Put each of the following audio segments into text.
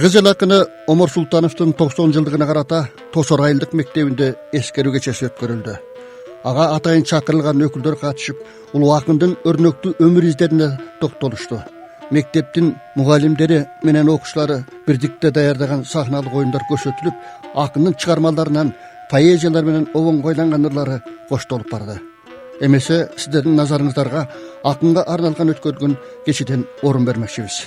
Кыргыз элакыны Омар Султановдун 90 жылдыгына карата Тосор айылдык мектебинде эскерүү кечеси өткөрүлдү. Ага атайын чакырылган өкүлдөр катышып, улуу акындын өрнөктүү өмүр издерине токтолушту. Мектептин мугалимдери менен окуучулары бирдикте даярдаган сахналык оюндар көрсөтүлүп, акындын чыгармаларынан поэзиялар менен обонго айланган ырлары коштолуп барды. Эмесе сиздердин назарыңыздарга акынга арналган өткөрүлгөн кечиден орун бермекчибиз.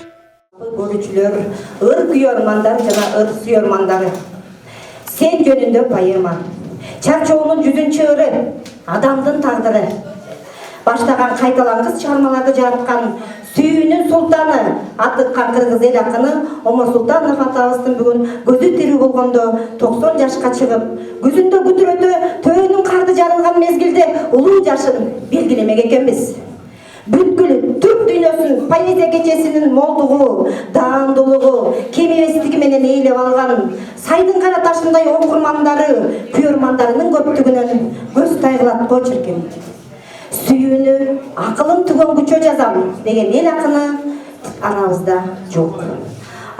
Көрүүчүлөр, ыр күйөрмандар жана ыр сүйөрмандары. Сен жөнүндө поэма. Чарчоонун 100-чы ыры, адамдын тагдыры. Баштаган кайталангыс чыгармаларды жараткан сүйүүнүн султаны атыккан кыргыз эл акыны Омар Султанов атабыздын бүгүн көзү тирүү болгондо 90 жашка чыгып, күзүндө күтүрөтө төөнүн карды жарылган мезгилде улуу жашын белгилемек экенбиз. Бүткүл түрк дүйнөсүн поэзия кечесинин молдугу, даандуулугу, кемебестиги менен ээлеп алган сайдын кара ташындай окурмандары, күйөрмандарынын көптүгүнөн көз тайгылаткыч чиркин. Сүйүүнү акылым түгөнгүчө жазам деген эл акыны арабызда жок.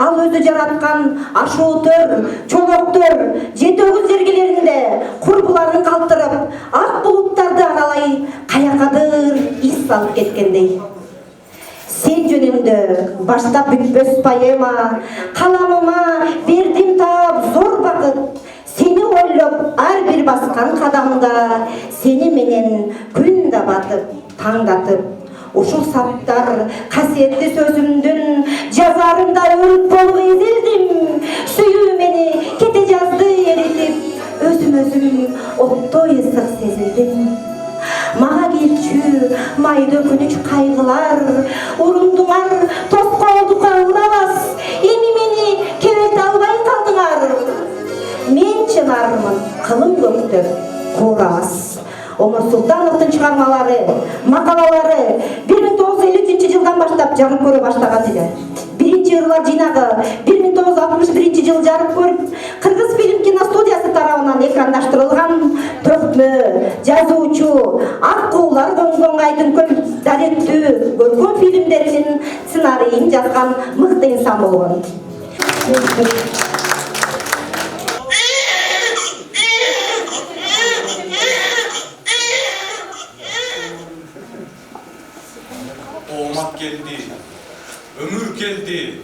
Ал өзү жараткан ашуутөр, чолоктор, жетөгүз жергелеринде курбуларын калтырып, ак булуттарды аралай каякадыр ис салып кеткендей. Сен жөнүндө баштап бүтпөс поэма, каламыма бердим таап зор бакыт. Сени ойлоп ар бир баскан кадамда, сени менен күн да батып, таң да атып. Ушул саптар касиетти сөзүмдүн жазарында өрт болуп эзилдим. Сүйүү мени кете жазды эритип, өзүм оттой ысык сезилдим. Мага келчү майда күнүч кайгылар, урундуңар тоскоолдукка урабас, эми мени кебете албай калдыңар. Мен чынармын, кылым көктөп куурабас. Омар Султановдун чыгармалары, макалалары 1953 жылдан баштап жарык көрө баштаган эле. Биринчи ырлар жыйнагы 1961 жылы жарык көрүп, Кыргыз фильм киностудиясы тарабынан экрандаштырылган төкмө, жазуучу, ак куулар Коңгоңайдын көп даректүү көркөм фильмдеринин сценарийин жазган мыкты инсан болгон. Оомат келди, өмүр келди,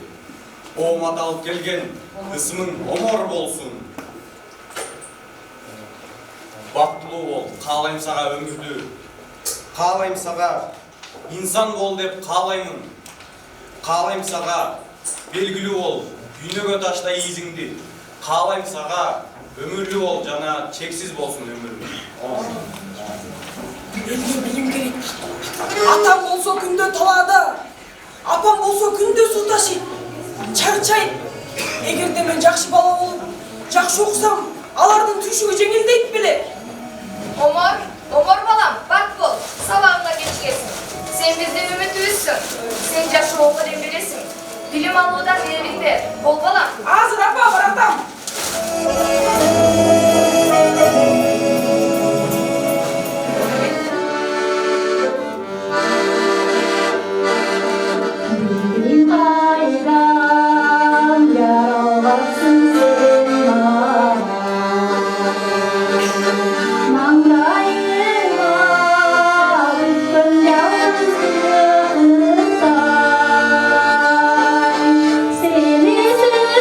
оомат алып келген ысымың омор болсун. Бактылуу бол, каалайм сага өмүрдү, каалайм сага инсан бол деп каалаймын. Каалайм сага белгилүү бол, дүйнөгө ташта изиңди. Каалайм сага өмүрлүү бол жана чексиз болсун өмүрүң. Элге билим керек. Атам болсо күндө талаада, апам болсо күндө суу ташыйт, чарчайт. Эгерде мен жакшы бала болуп, жакшы окусам, алардын түйшүгү жеңилдейт беле. Омар балам, бак бол, сабагыңа кечигесиң. Сен биздин үмүтүбүзсүң. Сен жашоого дем бересиң. Билим алуудан эринде, бол балам. Азыр апа баратам. Seni sevdim,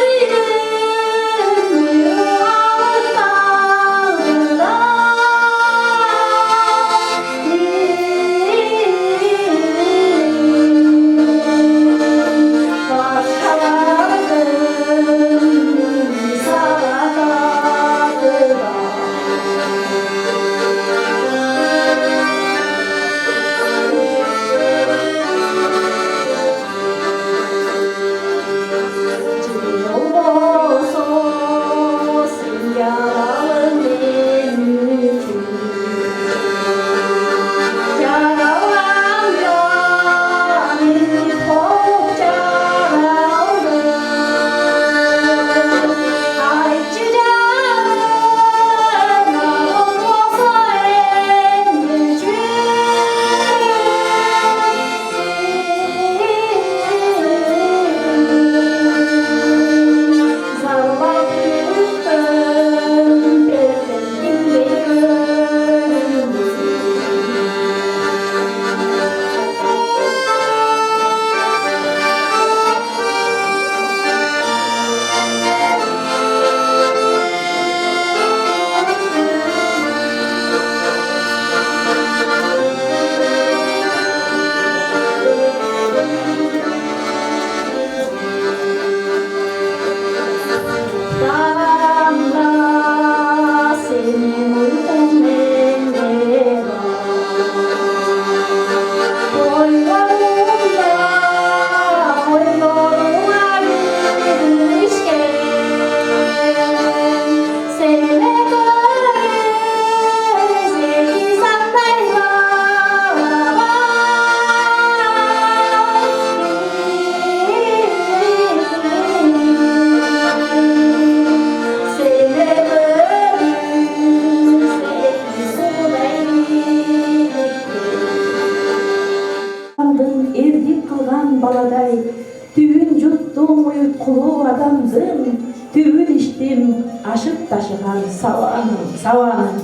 ташыган сабанын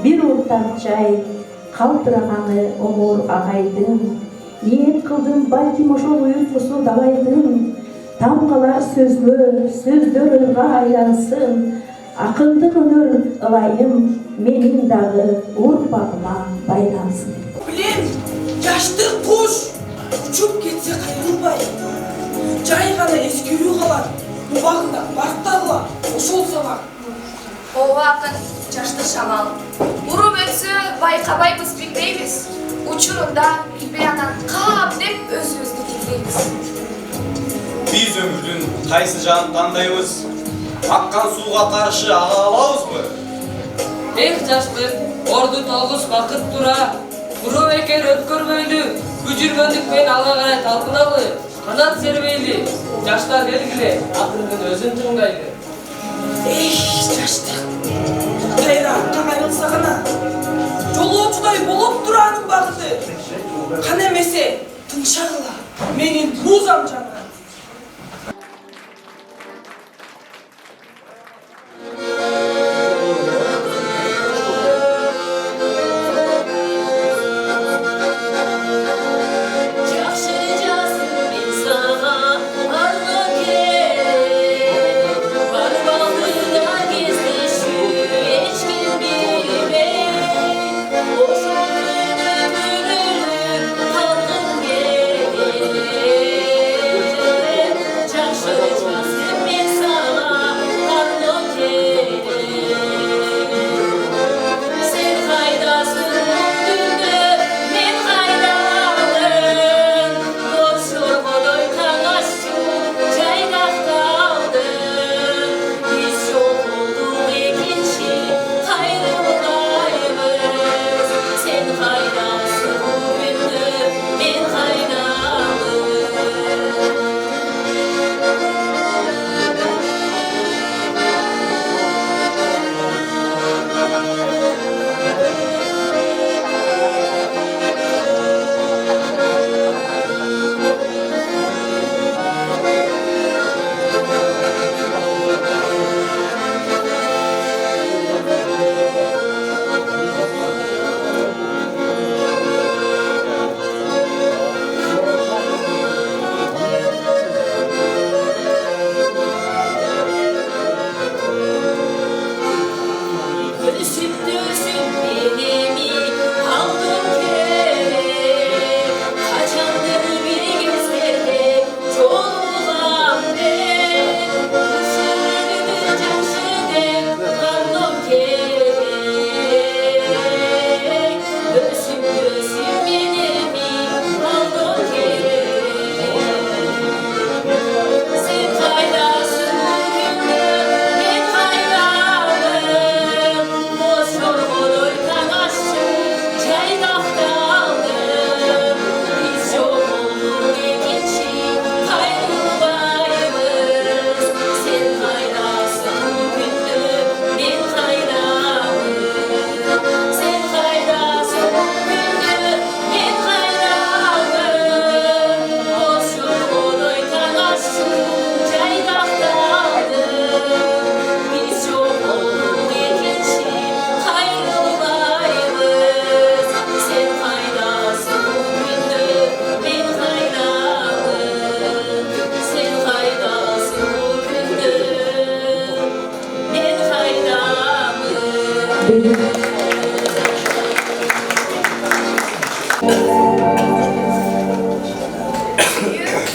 бир уртан чай калтыраганы омор агайдын ниет кылдым балким ошол уюлчусу далайдын тамгалар сөздөр ырга айлансын акындык өнөр ылайым менин дагы урпагыма байлансын. Билем, жаштык куш учуп кетсе кайрылбай. Жай гана эскерүү калат. Убагында бактагыла ошол сабак. Ооба акын, жашты шамал. Уруп өтсө байкабайбыз билбейбиз. Учурунда билбей анан кап деп өзүбүздү билбейбиз. Биз өмүрдүн кайсы жагын тандайбыз? Аккан сууга каршы ага алабызбы? Эх жаштык, орду толгуш бакыт тура. Буруу бекер өткөрбөйлү, бүжүргөндүк менен алга карай талпыналы. Канат сербейли, жаштар белгиле, акырдын өзүн тыңдайлы. Эх, жаштык. Кайра акка кайрылса гана жолоочудай болуп туранын багыты. Кана эмесе тыншагыла. Менин музам жана.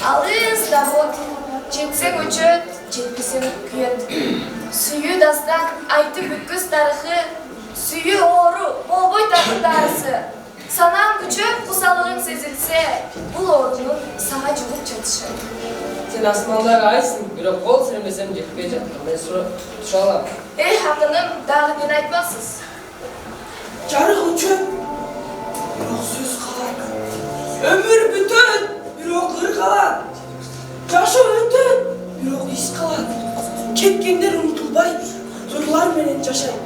Alıyız davut, жетсең өчөт, жетпесең күйөт. Сүйүү дастан айтып бүткүз тарыхы, сүйүү оору болбой дарысы. Санаң күчөп, кусалыгың сезилсе, бул оорунун сага жугуп жатышы. Сен асмандагы айсың, бирок кол сермесем жетпей жаткан. Мен туша алам. Акыным, дагы мен айтмаксыз. Жарык өчөт, бирок сөз калат. Өмүр бүтөт, бирок ыр калат. Жашоо өтөт, бирок ис калат. Кеткендер унутулбай, ырлар менен жашайт.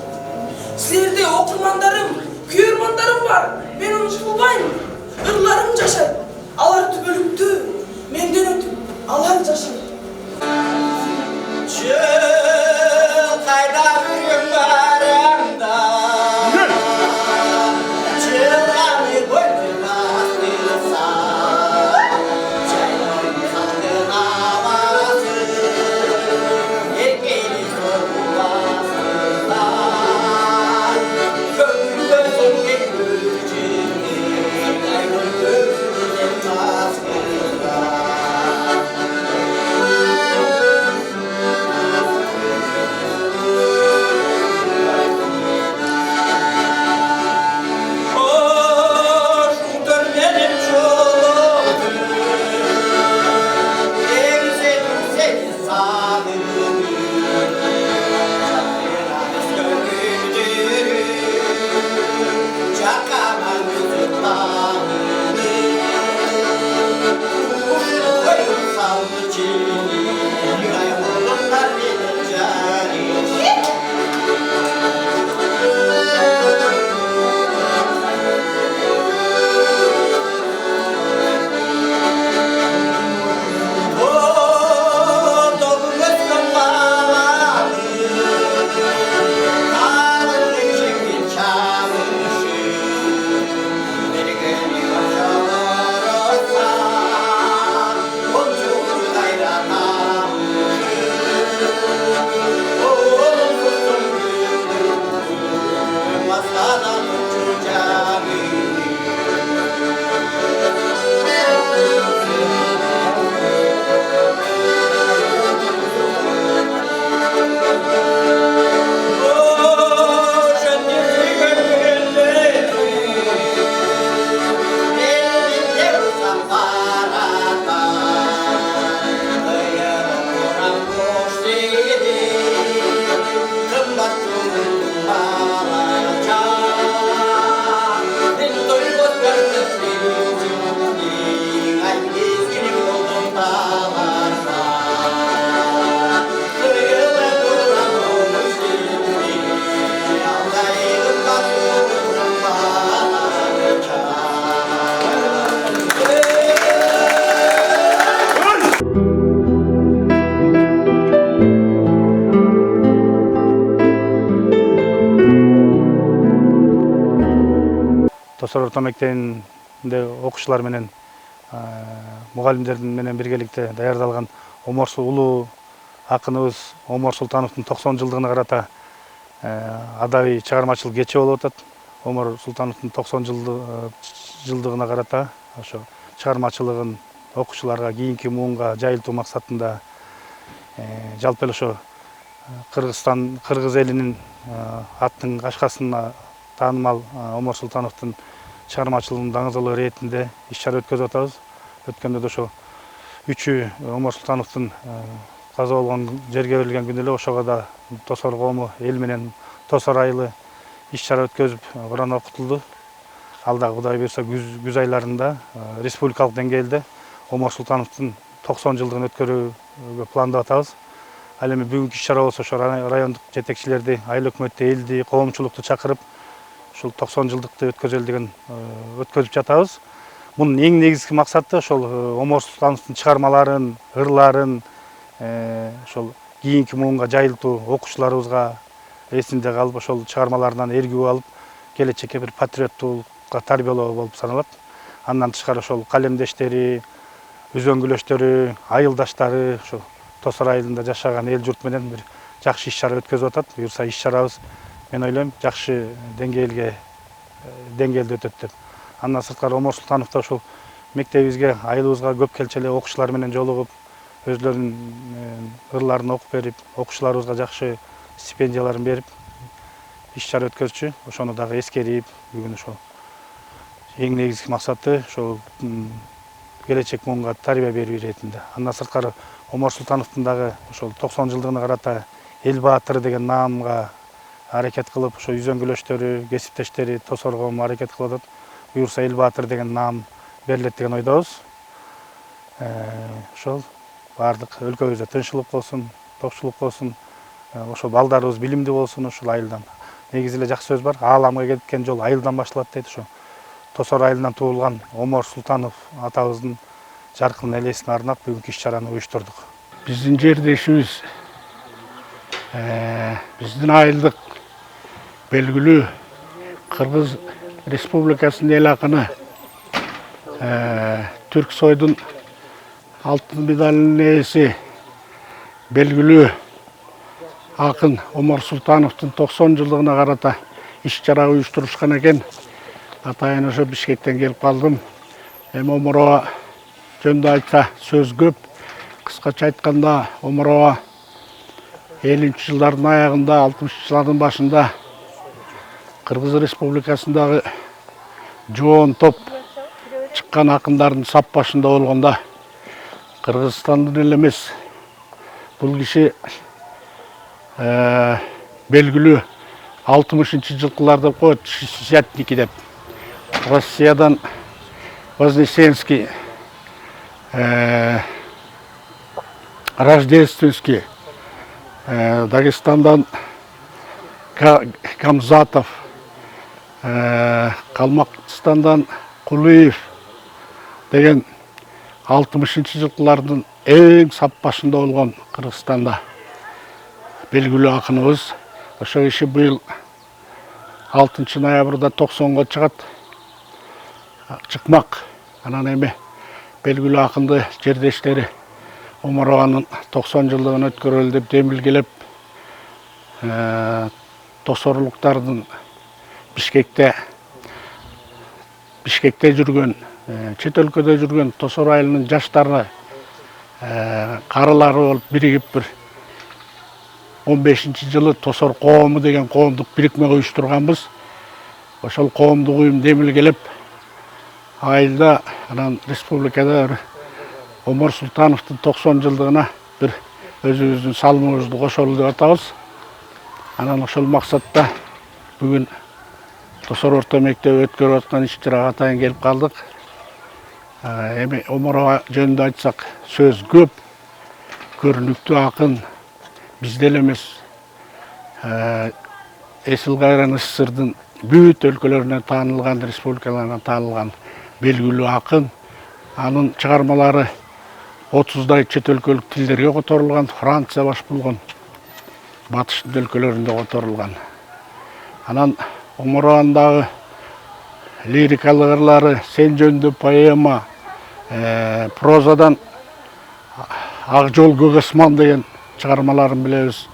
Силерде окурмандарым, күйөрмандарым бар. Мен унутулбайм. Ырларым жашайт. Алар түбөлүктү, менден өтүп, алар жашайт. Жыл Тосор орто мектебинде окуучулар менен мугалимдер менен биргеликте даярдалган улуу акыныбыз Омар Султановдун 90 жылдыгына карата адабий чыгармачылык кече болуп атат. Омар Султановдун 90 жылдыгына карата ошо чыгармачылыгын окуучуларга кийинки муунга жайылтуу максатында жалпы эле ошо кыргыз элинин аттын кашкасына таанымал Омар Султановдун чыгармачылыгынын даңазалоо иретинде иш-чара өткөзүп атабыз. Өткөндө да ошо 3 Омар Султановдун каза болгон жерге берилген күнү эле ошого да Тосор коому эл менен Тосор айылы иш-чара өткөзүп Куран окутулду. Ал да Кудай буйрса күз айларында республикалык деңгээлде Омар Султановдун 90 жылдыгын өткөрүүгө пландап атабыз. Ал эми бүгүнкү иш-чара болсо ошо райондук жетекчилерди, айыл өкмөттү, элди, коомчулукту чакырып ушул 90 жылдыкты өткөзөлү деген өткөзүп жатабыз. Мунун эң негизги максаты ошол Омар Султановдун чыгармаларын, ырларын ошол кийинки муунга жайылтуу, окуучуларыбызга эсинде калып, ошол чыгармаларынан эргүү алып, келечекке бир патриоттуулукка тарбиялоо болуп саналат. Андан тышкары ошол калемдештери, үзөңгүлөштөрү, айылдаштары, ошол Тосор айылында жашаган эл журт менен бир жакшы иш-чара өткөзүп атат. Буюрса иш-чарабыз мен ойлойм жакшы деңгээлде өтөт деп. Андан сырткары Омар Султанов да ошол мектебибизге, айылыбызга көп келчү эле окуучулар менен жолугуп, өзлөрүнүн ырларын окуп берип, окуучуларыбызга жакшы стипендияларын берип, иш-чара өткөзчү. Ошону дагы эскерип, бүгүн ошол эң негизги максаты ошол келечек муунга тарбия берүү иретинде. Андан сырткары Омар Султановдун дагы ошол 90 жылдыгына карата эл баатыры деген наамга аракет кылып, ошо үзөңгүлөштөрү, кесиптештери Тосор коому аракет кылып атат. Буюрса эл баатыры деген наам берилет деген ойдобуз. Ошол баардык өлкөбүздө тынччылык болсун, токчулук болсун, ошо балдарыбыз билимдүү болсун ушул айылдан. Негизи эле жакшы сөз бар. Ааламга кеткен жол айылдан башталат дейт. Ошо Тосор айылынан туулган Омар Султанов атабыздын жаркын элесине арнап бүгүнкү иш-чараны уюштурдук. Биздин жердешибиз биздин айылдык белгилүү Кыргыз Республикасынын эл акыны Түрксойдун алтын медалынын ээси белгилүү акын Омар Султановдун 90 жылдыгына карата иш-чара уюштурушкан экен. Атайын ошо Бишкектен келип калдым. Эми Омарова жөнүндө айтса сөз көп. Кыскача айтканда, Омарова 50-жылдардын аягында, 60-жылдардын башында Кыргыз Республикасындагы жоон топ чыккан акындардын сап башында болгондо Кыргызстандын эле эмес, бул киши белгилүү 60-жылкылар деп коет, шестидесятники деп. Россиядан Вознесенский, Рождественский, Дагестандан Камзатов, Калмакстандан Кулиев деген 60-жылкылардын эң сап башында болгон Кыргызстанда белгилүү акыныбыз. Ошо киши быйыл 6 ноябрда 90го чыгат. Чыкмак. Анан эми белгилүү акынды жердештери Омарованын 90 жылдыгын өткөрөлү деп демилгелеп, тосорлуктардын Бишкекте жүргөн, чет өлкөдө жүргөн Тосор айылынын жаштары, карылары болуп биригип бир 15-жылы Тосор коому деген коомдук бирикме уюштурганбыз. Ошол коомдук уюм демилгелеп, айылда анан республикада Омар Султановдун 90 жылдыгына бир өзүбүздүн салымыбызды кошолу деп атабыз. Анан ошол максатта бүгүн Тосор орто мектеби өткөрүп аткан иш-чарага атайын келип калдык. Эми Омарова жөнүндө айтсак сөз көп, көрүнүктүү акын, бизде эле эмес, Эсил Кайран СССРдын бүт өлкөлөрүнө таанылган, республикаларына таанылган белгилүү акын. Анын чыгармалары 30дай чет өлкөлүк тилдерге которулган, Франция баш болгон батыштын өлкөлөрүндө которулган. Анан Омарованын дагы лирикалык ырлары, сен жөнүндө поэма, прозадан Ак жол көк асман деген чыгармаларын билебиз.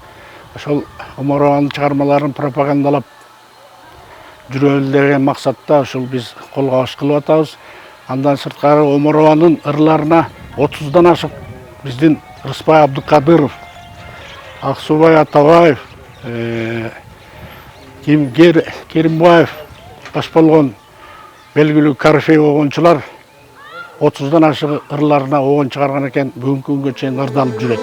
Ошол Омарованын чыгармаларын пропагандалап жүрөлү деген максатта ушул биз колго аш кылып атабыз. Андан сырткары Омарованын ырларына 30дан ашык биздин Рыспай Абдыкадыров, Аксубай Атабаев, Керимбаев баш болгон белгилүү корифей огончулар 30дан ашык ырларына огон чыгарган экен, бүгүнкү күнгө чейин ырдалып жүрөт.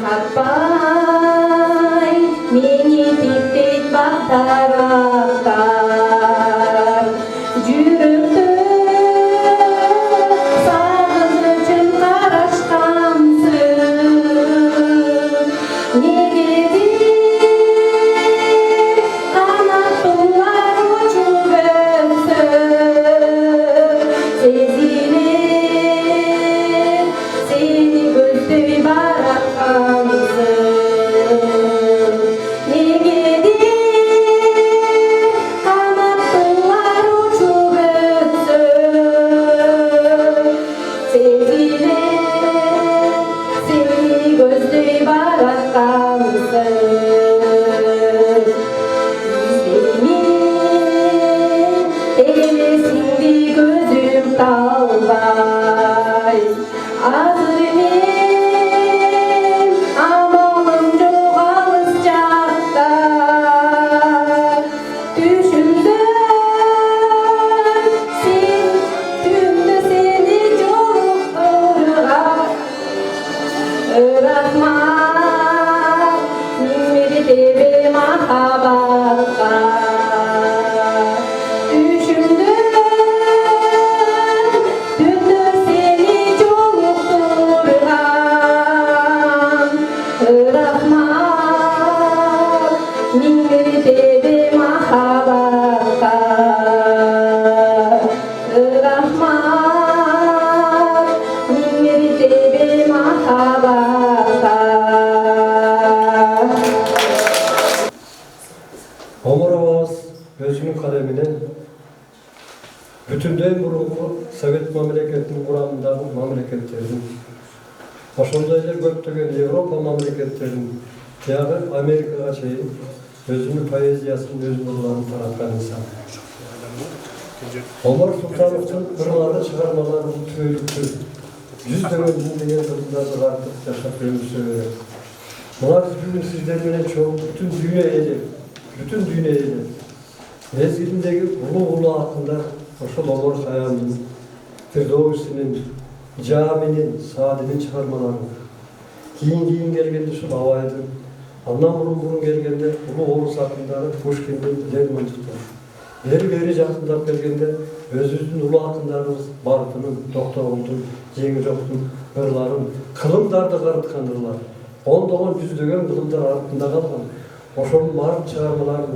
Хаппай, мени типтейт бактарактар, жүрөктө сагынычым карашкансың. Негедир канаттуулар учуп өтсө, сезилер сени көздөй бараткансың. Азыр мен амалым жок алыс жакта, түшүмдө сен, түндө сени жолуктурган. Рахмат миң мертебе махабатка. Омарова өзүнүн калеминен бүтүндөй мурунку Совет мамлекетинин курамындагы мамлекеттердин, ошондой эле көптөгөн Европа мамлекеттеринин, жагы Америкага чейин өзүнүн поэзиясын, өзүнүн ырларын тараткан инсан. Омар Султановдун ырлары, чыгармалары түбөлүктүү, жүздөгөн миңдеген кызматтарды картып жашап өмүр сүрөт. Мына биз бүгүн сиздер менен чоң бүтүн дүйнө эли мезгилиндеги улуу акындар ошол Омар Хаямдын, Фирдоусинин, Жаминин, Саадинин чыгармаларын, кийин келгенде ушул Абайдын, андан мурун келгенде улуу орус акындары Пушкиндин, Лермонтовдун, бери жакындап келгенде өзүбүздүн улуу акындарыбыз Баркынын, Токтогулдун, Жеңилоктун ырларын, кылымдарды карыткан ырлар, ондогон жүздөгөн кылымдар артында калган. Ошонун баардык чыгармаларын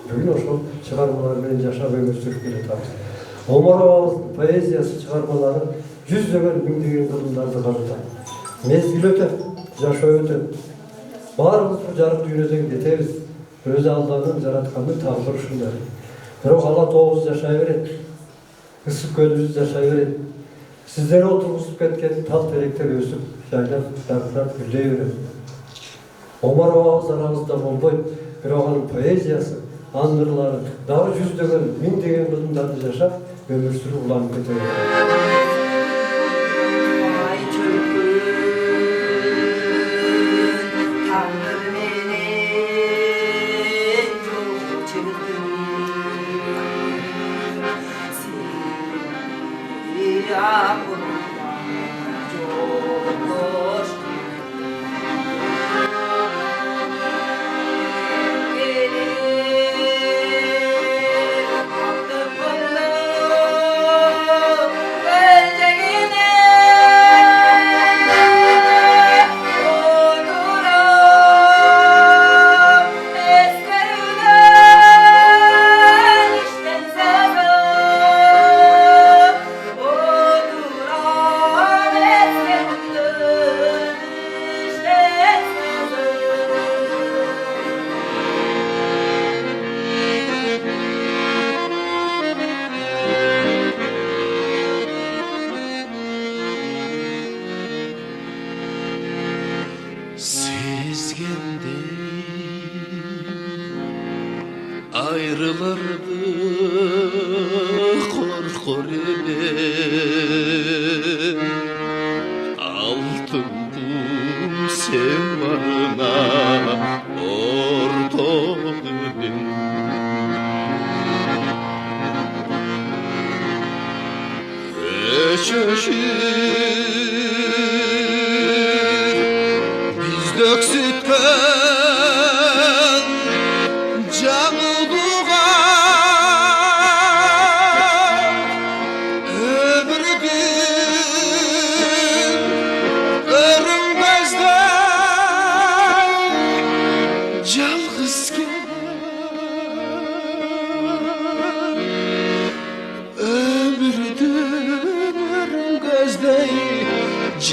бүгүн ошол чыгармалар менен жашап өмүр сүрүп келатабыз. Омаровдун поэзиясы, чыгармалары жүздөгөн миңдеген кылымдарды карытат. Мезгил өтөт, жашоо өтөт. Баарыбыз бул жарык дүйнөдөн кетебиз. Өз Алланын жараткандын тагдыры ушундай. Бирок Алла тобуз жашай берет. Ысык көлүбүз жашай берет. Сиздер отургузуп кеткен тал теректер өсүп, жайлап, жаркырап, гүлдөй берет. Омаровабыз арабызда болбойт, бирок анын поэзиясы, анын ырлары дагы жүздөгөн, миңдеген кылымдарды жашап, өмүр сүрүп уланып кете берет. ayrılardı korkor elim altın kum sen varına ortak elim biz döksütken canlığa ömrüdün örünmezden yalnız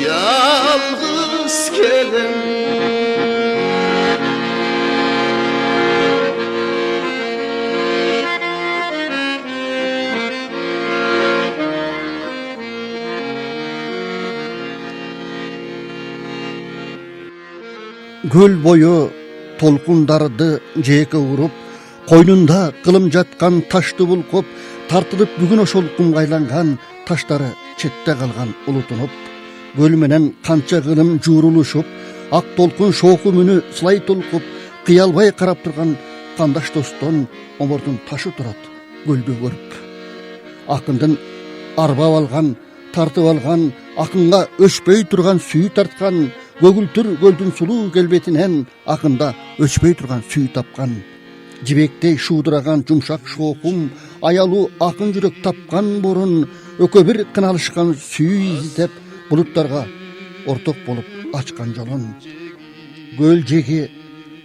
yalnız gelin Göl boyu толкундарды жээке уруп, койнунда кылым жаткан ташты булкуп, тартылып бүгүн ошол кумга айланган таштары четте калган улутунуп, көл менен канча кылым жуурулушуп, ак толкун шоку мүнү сылай толкуп, кыялбай карап турган кандаш достон омордун ташы турат көлдү көрүп. Акындын арбап алган, тартып алган, акынга өчпөй турган сүйүү тарткан, көгүлтүр көлдүн сулуу келбетинен акында өчпөй турган сүйүү тапкан. Жибектей шуудураган жумшак шоокум, аялуу акын жүрөк тапкан борун, өкө бир кыналышкан сүйүү издеп, булуттарга орток болуп ачкан жолун. Көл жеги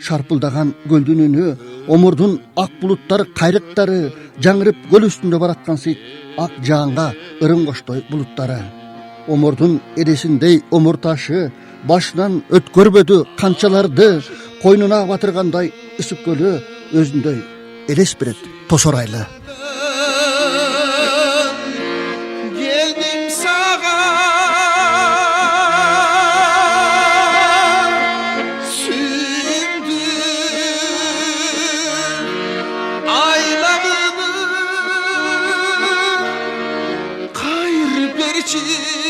шарпылдаган көлдүн үнү, омурдун ак булуттар кайрыктары, жаңырып көл үстүндө бараткансыйт ак жаанга ырым коштой булуттары. Омурдун эресиндей омур ташы, башынан өткөрбөдү канчаларды, койнуна батыргандай ысык көлү өзүндөй элес берет тосорайлы. Geldim sağa sündüm aylarımı kayır berçin